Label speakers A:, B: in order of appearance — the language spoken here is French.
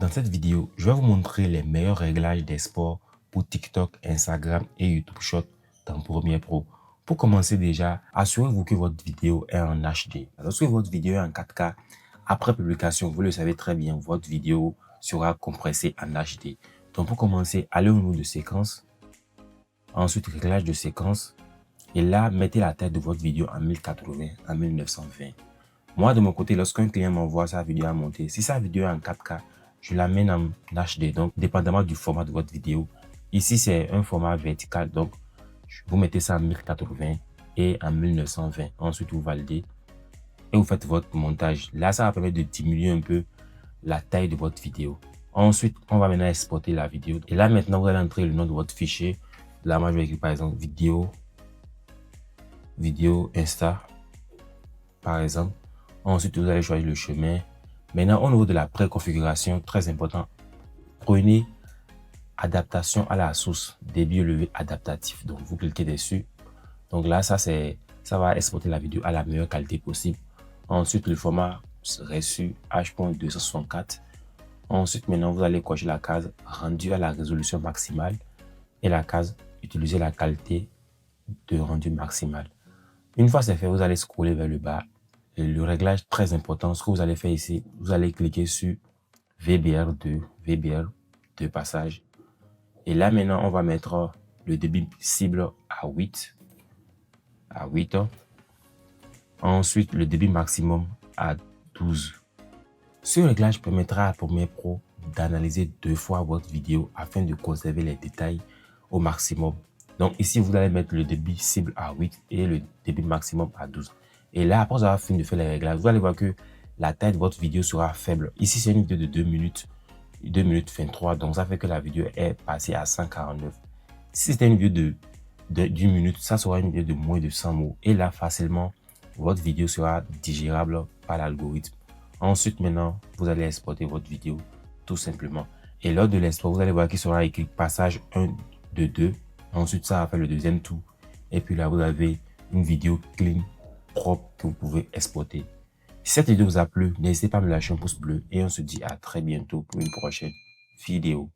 A: Dans cette vidéo, je vais vous montrer les meilleurs réglages d'export pour TikTok, Instagram et YouTube Short dans Premiere Pro. Pour commencer déjà, assurez-vous que votre vidéo est en HD. Lorsque votre vidéo est en 4K, après publication, vous le savez très bien, votre vidéo sera compressée en HD. Donc pour commencer, allez au menu de séquence, ensuite réglage de séquence, et là, mettez la taille de votre vidéo en 1080, en 1920. Moi, de mon côté, lorsqu'un client m'envoie sa vidéo à monter, si sa vidéo est en 4K, je l'amène en HD, donc dépendamment du format de votre vidéo. Ici, c'est un format vertical, donc vous mettez ça en 1080 et en 1920. Ensuite, vous validez et vous faites votre montage. Là, ça va permettre de diminuer un peu la taille de votre vidéo. Ensuite, on va maintenant exporter la vidéo. Et là, maintenant, vous allez entrer le nom de votre fichier. Là, moi, je vais écrire par exemple vidéo Insta, par exemple. Ensuite, vous allez choisir le chemin. Maintenant, au niveau de la préconfiguration, très important, prenez adaptation à la source, débit élevé adaptatif. Donc, vous cliquez dessus. Donc là, ça va exporter la vidéo à la meilleure qualité possible. Ensuite, le format reçu H.264. Ensuite, maintenant, vous allez cocher la case rendu à la résolution maximale et la case utiliser la qualité de rendu maximal. Une fois c'est fait, vous allez scroller vers le bas. Et le réglage très important, ce que vous allez faire ici, vous allez cliquer sur VBR2 passage. Et là maintenant, on va mettre le débit cible à 8. Ensuite, le débit maximum à 12. Ce réglage permettra à Premiere Pro d'analyser 2 fois votre vidéo afin de conserver les détails au maximum. Donc ici, vous allez mettre le débit cible à 8 et le débit maximum à 12. Et là, après avoir fini de faire les réglages, vous allez voir que la taille de votre vidéo sera faible. Ici, c'est une vidéo de 2 minutes 23. Donc, ça fait que la vidéo est passée à 149. Si c'était une vidéo d'une minute, ça sera une vidéo de moins de 100 mots. Et là, facilement, votre vidéo sera digérable par l'algorithme. Ensuite, maintenant, vous allez exporter votre vidéo tout simplement. Et lors de l'export, vous allez voir qu'il sera écrit passage 1 de 2. Ensuite, ça va faire le deuxième tour. Et puis là, vous avez une vidéo clean, propre que vous pouvez exporter. Si cette vidéo vous a plu, n'hésitez pas à me lâcher un pouce bleu et on se dit à très bientôt pour une prochaine vidéo.